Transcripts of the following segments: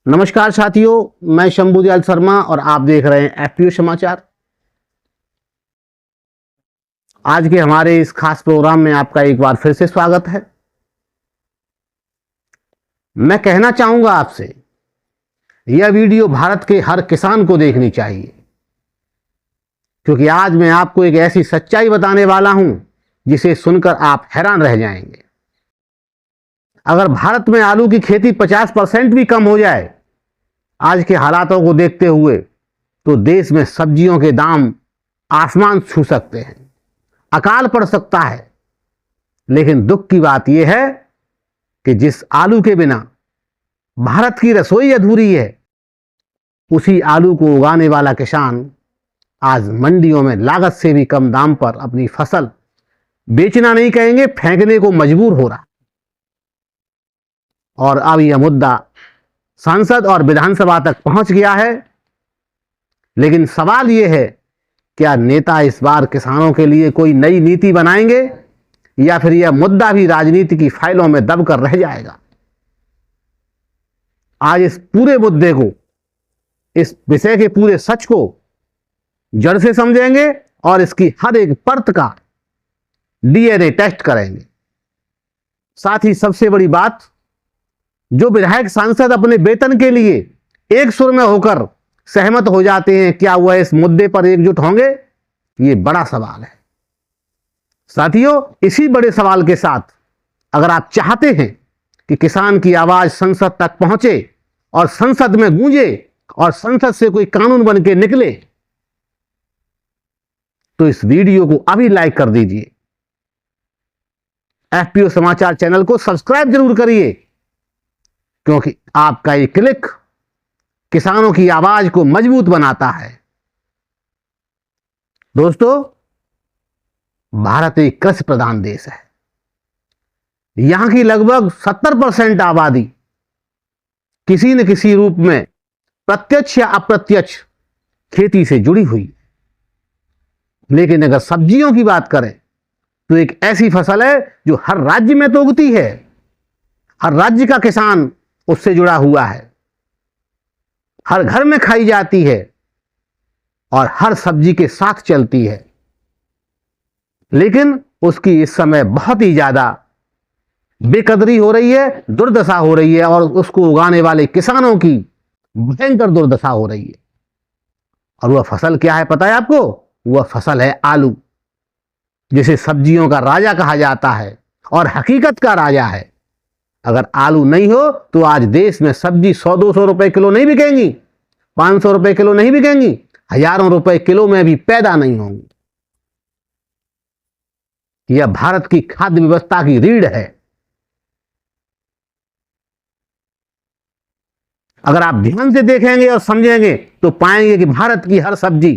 नमस्कार साथियों, मैं शंभुदयाल शर्मा और आप देख रहे हैं एफपीओ समाचार। आज के हमारे इस खास प्रोग्राम में आपका एक बार फिर से स्वागत है। मैं कहना चाहूंगा आपसे, यह वीडियो भारत के हर किसान को देखनी चाहिए, क्योंकि आज मैं आपको एक ऐसी सच्चाई बताने वाला हूं जिसे सुनकर आप हैरान रह जाएंगे। अगर भारत में आलू की खेती 50% भी कम हो जाए आज के हालातों को देखते हुए, तो देश में सब्जियों के दाम आसमान छू सकते हैं, अकाल पड़ सकता है। लेकिन दुख की बात यह है कि जिस आलू के बिना भारत की रसोई अधूरी है, उसी आलू को उगाने वाला किसान आज मंडियों में लागत से भी कम दाम पर अपनी फसल बेचना नहीं कहेंगे, फेंकने को मजबूर हो रहा। और अब यह मुद्दा संसद और विधानसभा तक पहुंच गया है। लेकिन सवाल यह है, क्या नेता इस बार किसानों के लिए कोई नई नीति बनाएंगे या फिर यह मुद्दा भी राजनीति की फाइलों में दबकर रह जाएगा? आज इस पूरे मुद्दे को, इस विषय के पूरे सच को जड़ से समझेंगे और इसकी हर एक परत का डीएनए टेस्ट करेंगे। साथ ही सबसे बड़ी बात, जो विधायक सांसद अपने वेतन के लिए एक सुर में होकर सहमत हो जाते हैं, क्या वह इस मुद्दे पर एकजुट होंगे? ये बड़ा सवाल है साथियों। इसी बड़े सवाल के साथ, अगर आप चाहते हैं कि किसान की आवाज संसद तक पहुंचे और संसद में गूंजे और संसद से कोई कानून बन के निकले, तो इस वीडियो को अभी लाइक कर दीजिए। एफपीओ समाचार चैनल को सब्सक्राइब जरूर करिए, क्योंकि आपका ये क्लिक किसानों की आवाज को मजबूत बनाता है। दोस्तों, भारत एक कृषि प्रधान देश है। यहां की लगभग 70% आबादी किसी न किसी रूप में प्रत्यक्ष या अप्रत्यक्ष खेती से जुड़ी हुई है। लेकिन अगर सब्जियों की बात करें, तो एक ऐसी फसल है जो हर राज्य में तो उगती है, हर राज्य का किसान उससे जुड़ा हुआ है, हर घर में खाई जाती है और हर सब्जी के साथ चलती है। लेकिन उसकी इस समय बहुत ही ज्यादा बेकदरी हो रही है, दुर्दशा हो रही है, और उसको उगाने वाले किसानों की भयंकर दुर्दशा हो रही है। और वह फसल क्या है पता है आपको? वह फसल है आलू, जिसे सब्जियों का राजा कहा जाता है और हकीकत का राजा है। अगर आलू नहीं हो तो आज देश में सब्जी 100-200 रुपए किलो नहीं बिकेंगी, 500 रुपए किलो नहीं बिकेंगी, हजारों रुपए किलो में भी पैदा नहीं होंगी। यह भारत की खाद्य व्यवस्था की रीढ़ है। अगर आप ध्यान से देखेंगे और समझेंगे तो पाएंगे कि भारत की हर सब्जी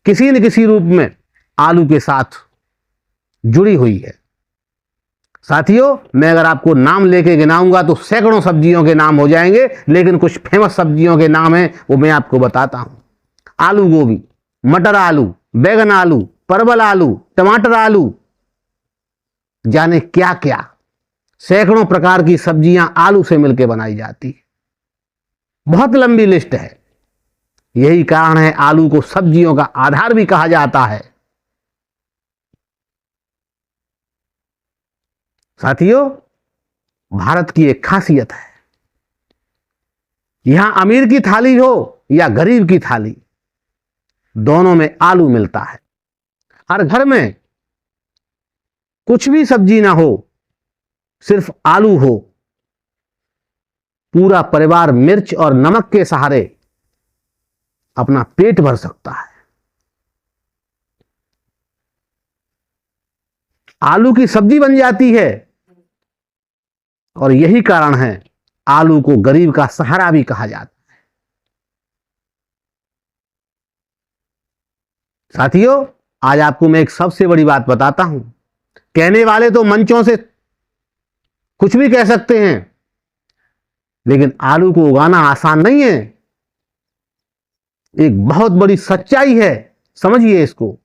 किसी न किसी रूप में आलू के साथ जुड़ी हुई है। साथियों, मैं अगर आपको नाम लेके गिनाऊंगा तो सैकड़ों सब्जियों के नाम हो जाएंगे, लेकिन कुछ फेमस सब्जियों के नाम हैं, वो मैं आपको बताता हूं। आलू गोभी, मटर आलू, बैगन आलू, परवल आलू, टमाटर आलू, जाने क्या क्या सैकड़ों प्रकार की सब्जियां आलू से मिलकर बनाई जाती है। बहुत लंबी लिस्ट है। यही कारण है आलू को सब्जियों का आधार भी कहा जाता है। साथियों, भारत की एक खासियत है, यहां अमीर की थाली हो या गरीब की थाली, दोनों में आलू मिलता है। हर घर में कुछ भी सब्जी ना हो, सिर्फ आलू हो, पूरा परिवार मिर्च और नमक के सहारे अपना पेट भर सकता है। आलू की सब्जी बन जाती है, और यही कारण है आलू को गरीब का सहारा भी कहा जाता है। साथियों, आज आपको मैं एक सबसे बड़ी बात बताता हूं। कहने वाले तो मंचों से कुछ भी कह सकते हैं, लेकिन आलू को उगाना आसान नहीं है। एक बहुत बड़ी सच्चाई है, समझिए इसको।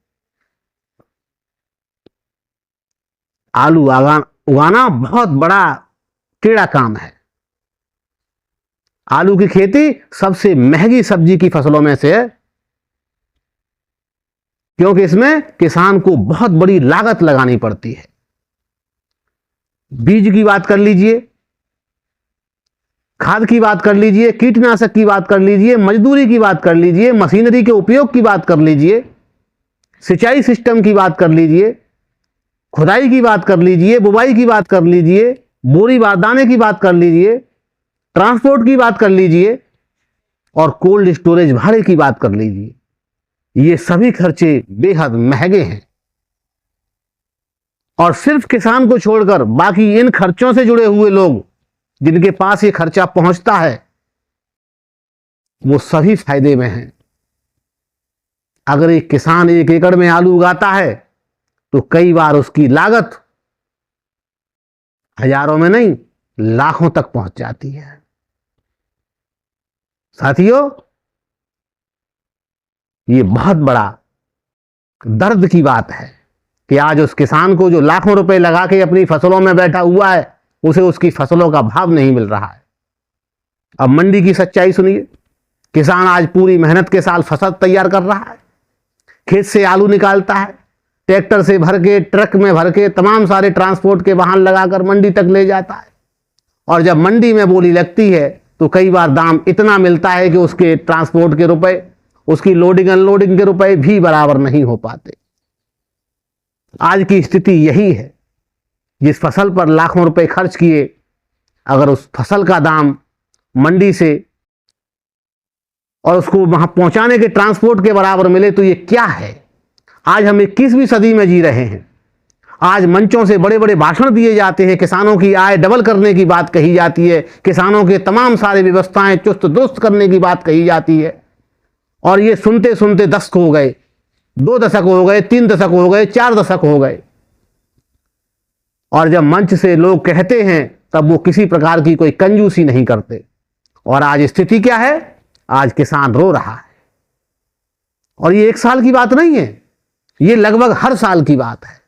आलू उगाना बहुत बड़ा टेढ़ा काम है। आलू की खेती सबसे महंगी सब्जी की फसलों में से है, क्योंकि इसमें किसान को बहुत बड़ी लागत लगानी पड़ती है। बीज की बात कर लीजिए, खाद की बात कर लीजिए, कीटनाशक की बात कर लीजिए, मजदूरी की बात कर लीजिए, मशीनरी के उपयोग की बात कर लीजिए, सिंचाई सिस्टम की बात कर लीजिए, खुदाई की बात कर लीजिए, बुवाई की बात कर लीजिए, बोरी बारदाने की बात कर लीजिए, ट्रांसपोर्ट की बात कर लीजिए और कोल्ड स्टोरेज भाड़े की बात कर लीजिए। ये सभी खर्चे बेहद महंगे हैं और सिर्फ किसान को छोड़कर बाकी इन खर्चों से जुड़े हुए लोग जिनके पास ये खर्चा पहुंचता है वो सभी फायदे में हैं। अगर एक किसान 1 एकड़ में आलू उगाता है तो कई बार उसकी लागत हजारों में नहीं लाखों तक पहुंच जाती है। साथियों, ये बहुत बड़ा दर्द की बात है कि आज उस किसान को जो लाखों रुपए लगा के अपनी फसलों में बैठा हुआ है उसे उसकी फसलों का भाव नहीं मिल रहा है। अब मंडी की सच्चाई सुनिए। किसान आज पूरी मेहनत के साथ फसल तैयार कर रहा है, खेत से आलू निकालता है, ट्रैक्टर से भर के, ट्रक में भर के, तमाम सारे ट्रांसपोर्ट के वाहन लगाकर मंडी तक ले जाता है और जब मंडी में बोली लगती है तो कई बार दाम इतना मिलता है कि उसके ट्रांसपोर्ट के रुपए, उसकी लोडिंग अनलोडिंग के रुपए भी बराबर नहीं हो पाते। आज की स्थिति यही है। जिस फसल पर लाखों रुपए खर्च किए, अगर उस फसल का दाम मंडी से और उसको वहां पहुंचाने के ट्रांसपोर्ट के बराबर मिले तो ये क्या है। आज हम 21वीं सदी में जी रहे हैं। आज मंचों से बड़े बड़े भाषण दिए जाते हैं, किसानों की आय डबल करने की बात कही जाती है, किसानों के तमाम सारे व्यवस्थाएं चुस्त दुरुस्त करने की बात कही जाती है और ये सुनते सुनते दशक हो गए, 2 दशक हो गए, 3 दशक हो गए, 4 दशक हो गए और जब मंच से लोग कहते हैं तब वो किसी प्रकार की कोई कंजूसी नहीं करते। और आज स्थिति क्या है? आज किसान रो रहा है और ये 1 साल की बात नहीं है, ये लगभग हर साल की बात है।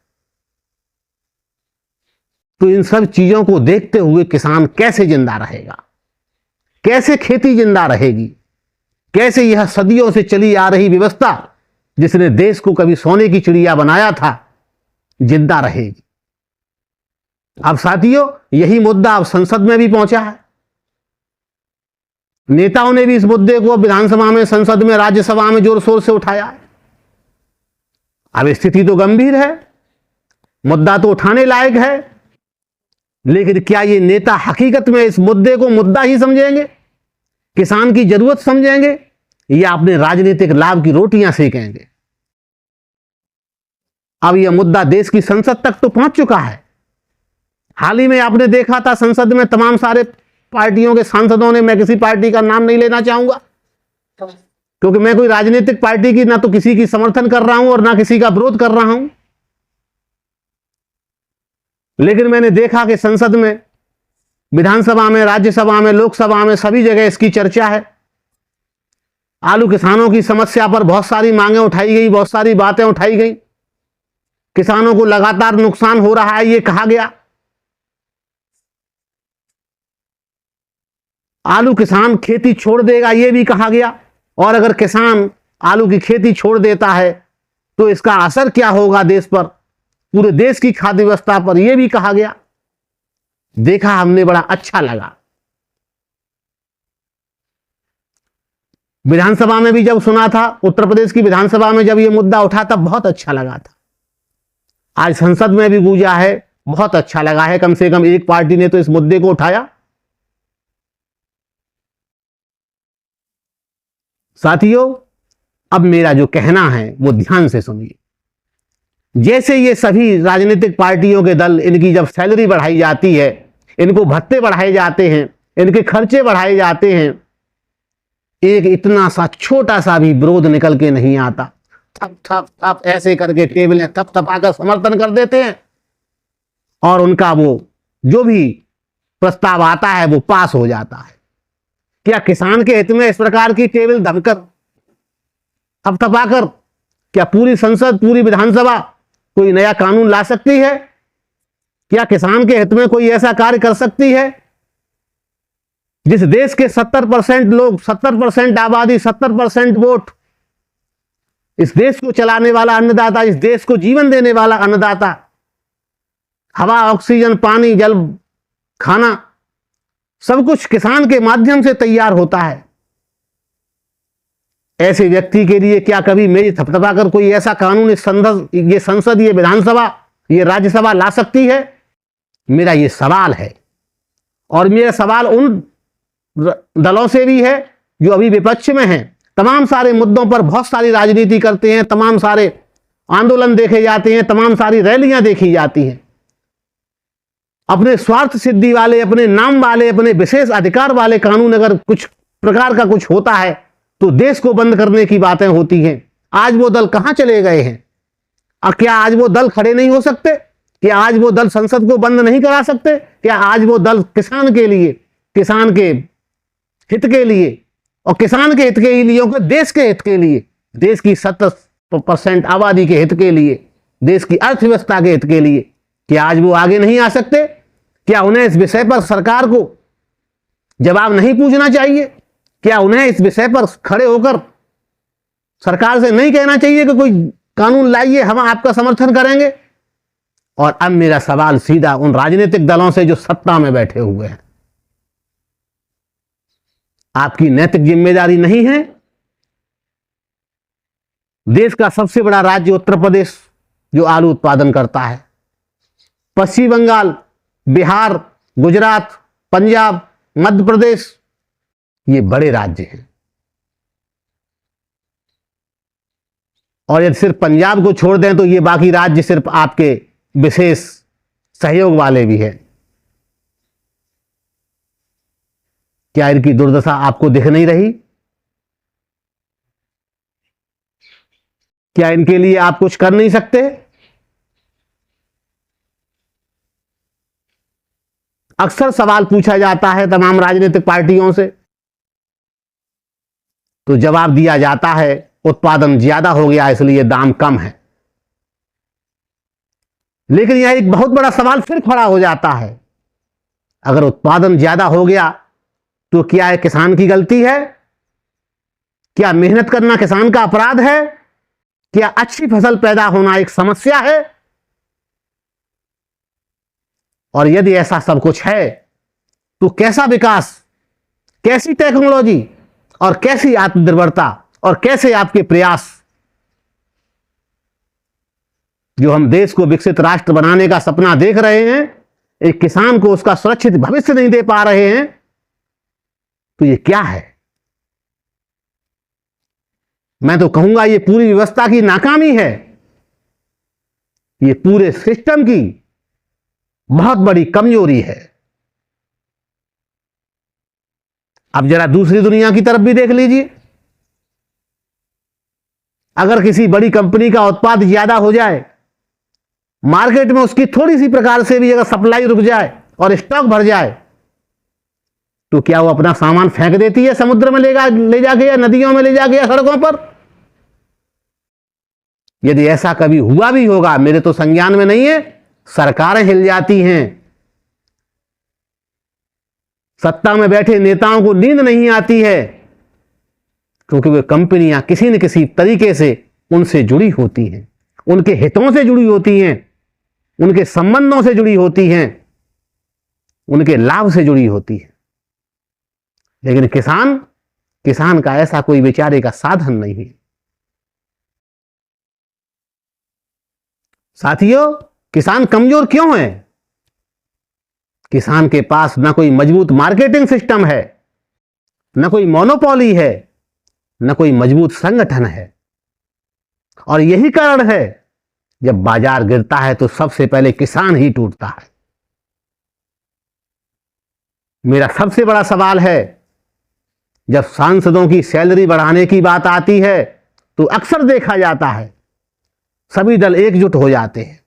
तो इन सब चीजों को देखते हुए किसान कैसे जिंदा रहेगा, कैसे खेती जिंदा रहेगी, कैसे यह सदियों से चली आ रही व्यवस्था जिसने देश को कभी सोने की चिड़िया बनाया था जिंदा रहेगी। अब साथियों, यही मुद्दा अब संसद में भी पहुंचा है। नेताओं ने भी इस मुद्दे को विधानसभा में, संसद में, राज्यसभा में जोर शोर से उठाया है। अब स्थिति तो गंभीर है, मुद्दा तो उठाने लायक है, लेकिन क्या ये नेता हकीकत में इस मुद्दे को मुद्दा ही समझेंगे, किसान की जरूरत समझेंगे या अपने राजनीतिक लाभ की रोटियां सेकेंगे? अब यह मुद्दा देश की संसद तक तो पहुंच चुका है। हाल ही में आपने देखा था संसद में तमाम सारे पार्टियों के सांसदों ने, मैं किसी पार्टी का नाम नहीं लेना चाहूंगा क्योंकि मैं कोई राजनीतिक पार्टी की ना तो किसी की समर्थन कर रहा हूं और ना किसी का विरोध कर रहा हूं, लेकिन मैंने देखा कि संसद में, विधानसभा में, राज्यसभा में, लोकसभा में, सभी जगह इसकी चर्चा है। आलू किसानों की समस्या पर बहुत सारी मांगें उठाई गई, बहुत सारी बातें उठाई गई। किसानों को लगातार नुकसान हो रहा है ये कहा गया। आलू किसान खेती छोड़ देगा ये भी कहा गया और अगर किसान आलू की खेती छोड़ देता है तो इसका असर क्या होगा देश पर, पूरे देश की खाद्य व्यवस्था पर, यह भी कहा गया। देखा हमने, बड़ा अच्छा लगा। विधानसभा में भी जब सुना था, उत्तर प्रदेश की विधानसभा में जब यह मुद्दा उठा तब बहुत अच्छा लगा था। आज संसद में भी गूंजा है, बहुत अच्छा लगा है। कम से कम एक पार्टी ने तो इस मुद्दे को उठाया। साथियों, अब मेरा जो कहना है वो ध्यान से सुनिए। जैसे ये सभी राजनीतिक पार्टियों के दल, इनकी जब सैलरी बढ़ाई जाती है, इनको भत्ते बढ़ाए जाते हैं, इनके खर्चे बढ़ाए जाते हैं, एक इतना सा छोटा सा भी विरोध निकल के नहीं आता। थप थप थप ऐसे करके टेबलें थप थपाकर समर्थन कर देते हैं और उनका वो जो भी प्रस्ताव आता है वो पास हो जाता है। क्या किसान के हित में इस प्रकार की टेबल धमकर, थपथपाकर क्या पूरी संसद, पूरी विधानसभा कोई नया कानून ला सकती है? क्या किसान के हित में कोई ऐसा कार्य कर सकती है? जिस देश के 70% लोग, 70% आबादी, 70% वोट, इस देश को चलाने वाला अन्नदाता, इस देश को जीवन देने वाला अन्नदाता, हवा, ऑक्सीजन, पानी, जल, खाना, सब कुछ किसान के माध्यम से तैयार होता है। ऐसे व्यक्ति के लिए क्या कभी मेरी थपथपा कर कोई ऐसा कानून ये संसद, ये विधानसभा, ये राज्यसभा ला सकती है? मेरा ये सवाल है। और मेरा सवाल उन दलों से भी है जो अभी विपक्ष में हैं, तमाम सारे मुद्दों पर बहुत सारी राजनीति करते हैं, तमाम सारे आंदोलन देखे जाते हैं, तमाम सारी रैलियां देखी जाती हैं। अपने स्वार्थ सिद्धि वाले, अपने नाम वाले, अपने विशेष अधिकार वाले कानून अगर कुछ प्रकार का कुछ होता है तो देश को बंद करने की बातें होती हैं। आज वो दल कहां चले गए हैं? और क्या आज वो दल खड़े नहीं हो सकते? क्या आज वो दल संसद को बंद नहीं करा सकते? क्या आज वो दल किसान के लिए, किसान के हित के लिए, और किसान के हित के ही लिए, देश के हित के लिए, देश की 70% आबादी के हित के लिए, देश की अर्थव्यवस्था के हित के लिए, क्या आज वो आगे नहीं आ सकते? क्या उन्हें इस विषय पर सरकार को जवाब नहीं पूछना चाहिए? क्या उन्हें इस विषय पर खड़े होकर सरकार से नहीं कहना चाहिए कि कोई कानून लाइए, हम आपका समर्थन करेंगे? और अब मेरा सवाल सीधा उन राजनीतिक दलों से जो सत्ता में बैठे हुए हैं, आपकी नैतिक जिम्मेदारी नहीं है? देश का सबसे बड़ा राज्य उत्तर प्रदेश जो आलू उत्पादन करता है, पश्चिम बंगाल, बिहार, गुजरात, पंजाब, मध्य प्रदेश, ये बड़े राज्य हैं। और यदि सिर्फ पंजाब को छोड़ दें तो ये बाकी राज्य सिर्फ आपके विशेष सहयोग वाले भी हैं। क्या इनकी दुर्दशा आपको दिख नहीं रही? क्या इनके लिए आप कुछ कर नहीं सकते? अक्सर सवाल पूछा जाता है तमाम राजनीतिक पार्टियों से, तो जवाब दिया जाता है उत्पादन ज्यादा हो गया इसलिए दाम कम है। लेकिन यह एक बहुत बड़ा सवाल फिर खड़ा हो जाता है, अगर उत्पादन ज्यादा हो गया तो क्या यह किसान की गलती है? क्या मेहनत करना किसान का अपराध है? क्या अच्छी फसल पैदा होना एक समस्या है? और यदि ऐसा सब कुछ है तो कैसा विकास, कैसी टेक्नोलॉजी और कैसी आत्मनिर्भरता और कैसे आपके प्रयास जो हम देश को विकसित राष्ट्र बनाने का सपना देख रहे हैं, एक किसान को उसका सुरक्षित भविष्य नहीं दे पा रहे हैं, तो ये क्या है? मैं तो कहूंगा ये पूरी व्यवस्था की नाकामी है, ये पूरे सिस्टम की बहुत बड़ी कमजोरी है। अब जरा दूसरी दुनिया की तरफ भी देख लीजिए। अगर किसी बड़ी कंपनी का उत्पाद ज्यादा हो जाए, मार्केट में उसकी थोड़ी सी प्रकार से भी अगर सप्लाई रुक जाए और स्टॉक भर जाए, तो क्या वो अपना सामान फेंक देती है समुद्र में ले जाके या नदियों में ले जाके या सड़कों पर? यदि ऐसा कभी हुआ भी होगा, मेरे तो संज्ञान में नहीं है, सरकारें हिल जाती हैं, सत्ता में बैठे नेताओं को नींद नहीं आती है, क्योंकि वे कंपनियां किसी न किसी तरीके से उनसे जुड़ी होती हैं, उनके हितों से जुड़ी होती हैं, उनके संबंधों से जुड़ी होती हैं, उनके लाभ से जुड़ी होती हैं। लेकिन किसान का ऐसा कोई बेचारे का साधन नहीं है। साथियों, किसान कमजोर क्यों है? किसान के पास ना कोई मजबूत मार्केटिंग सिस्टम है, ना कोई मोनोपोली है, ना कोई मजबूत संगठन है। और यही कारण है जब बाजार गिरता है तो सबसे पहले किसान ही टूटता है। मेरा सबसे बड़ा सवाल है, जब सांसदों की सैलरी बढ़ाने की बात आती है तो अक्सर देखा जाता है सभी दल एकजुट हो जाते हैं,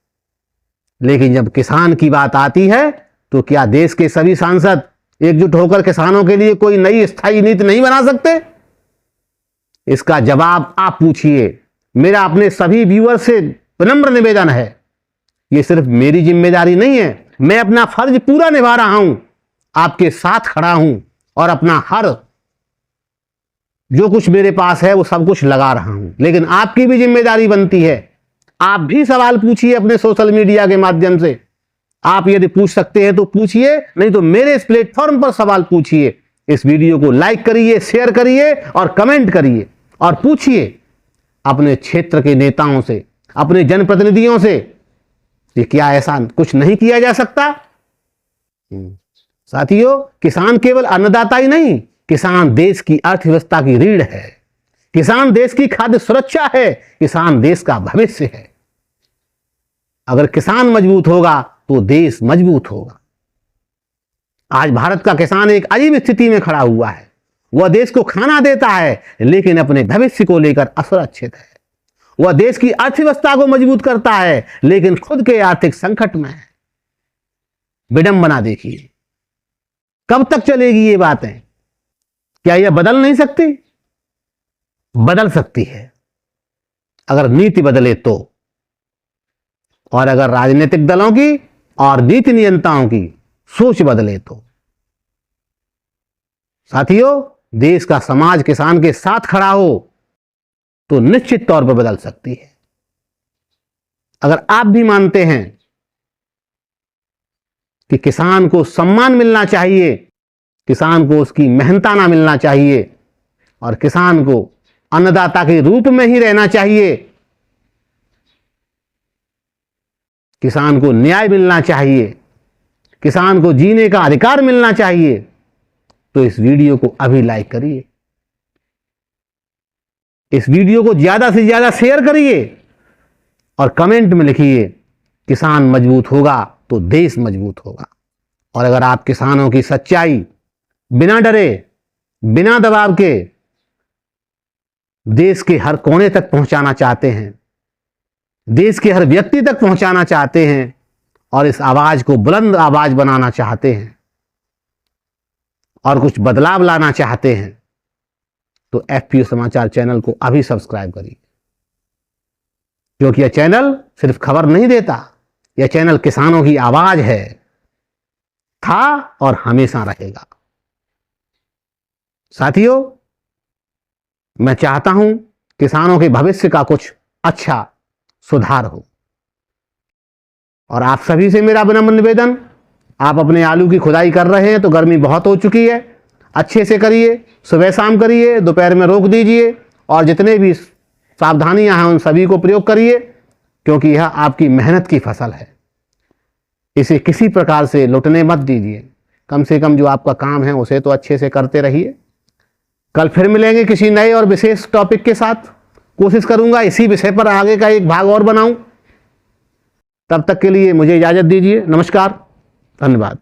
लेकिन जब किसान की बात आती है तो क्या देश के सभी सांसद एकजुट होकर किसानों के लिए कोई नई स्थायी नीति नहीं बना सकते? इसका जवाब आप पूछिए। मेरा अपने सभी व्यूअर से विनम्र निवेदन है, यह सिर्फ मेरी जिम्मेदारी नहीं है, मैं अपना फर्ज पूरा निभा रहा हूं, आपके साथ खड़ा हूं और अपना हर जो कुछ मेरे पास है वो सब कुछ लगा रहा हूं। लेकिन आपकी भी जिम्मेदारी बनती है, आप भी सवाल पूछिए अपने सोशल मीडिया के माध्यम से। आप यदि पूछ सकते हैं तो पूछिए, नहीं तो मेरे इस प्लेटफॉर्म पर सवाल पूछिए। इस वीडियो को लाइक करिए, शेयर करिए और कमेंट करिए और पूछिए अपने क्षेत्र के नेताओं से, अपने जनप्रतिनिधियों से कि क्या ऐसा कुछ नहीं किया जा सकता। साथियों, किसान केवल अन्नदाता ही नहीं, किसान देश की अर्थव्यवस्था की रीढ़ है, किसान देश की खाद्य सुरक्षा है, किसान देश का भविष्य है। अगर किसान मजबूत होगा तो देश मजबूत होगा। आज भारत का किसान एक अजीब स्थिति में खड़ा हुआ है। वह देश को खाना देता है लेकिन अपने भविष्य को लेकर असुरक्षित है। वह देश की अर्थव्यवस्था को मजबूत करता है लेकिन खुद के आर्थिक संकट में है। विडंबना देखिए, कब तक चलेगी ये बातें? क्या यह बदल नहीं सकती? बदल सकती है अगर नीति बदले तो, और अगर राजनीतिक दलों की और नीति नियंताओं की सोच बदले तो। साथियों, देश का समाज किसान के साथ खड़ा हो तो निश्चित तौर पर बदल सकती है। अगर आप भी मानते हैं कि किसान को सम्मान मिलना चाहिए, किसान को उसकी मेहनताना मिलना चाहिए और किसान को अन्नदाता के रूप में ही रहना चाहिए, किसान को न्याय मिलना चाहिए, किसान को जीने का अधिकार मिलना चाहिए, तो इस वीडियो को अभी लाइक करिए, इस वीडियो को ज्यादा से ज्यादा शेयर करिए और कमेंट में लिखिए किसान मजबूत होगा तो देश मजबूत होगा। और अगर आप किसानों की सच्चाई बिना डरे, बिना दबाव के देश के हर कोने तक पहुंचाना चाहते हैं, देश के हर व्यक्ति तक पहुंचाना चाहते हैं और इस आवाज को बुलंद आवाज बनाना चाहते हैं और कुछ बदलाव लाना चाहते हैं, तो एफपीओ समाचार चैनल को अभी सब्सक्राइब करिए। क्योंकि यह चैनल सिर्फ खबर नहीं देता, यह चैनल किसानों की आवाज है, था और हमेशा रहेगा। साथियों, मैं चाहता हूं किसानों के भविष्य का कुछ अच्छा सुधार हो। और आप सभी से मेरा विनम्र निवेदन, आप अपने आलू की खुदाई कर रहे हैं तो गर्मी बहुत हो चुकी है, अच्छे से करिए, सुबह शाम करिए, दोपहर में रोक दीजिए और जितने भी सावधानियां हैं उन सभी को प्रयोग करिए, क्योंकि यह आपकी मेहनत की फसल है। इसे किसी प्रकार से लुटने मत दीजिए। कम से कम जो आपका काम है उसे तो अच्छे से करते रहिए। कल फिर मिलेंगे किसी नए और विशेष टॉपिक के साथ। कोशिश करूंगा इसी विषय पर आगे का एक भाग और बनाऊं। तब तक के लिए मुझे इजाजत दीजिए। नमस्कार, धन्यवाद।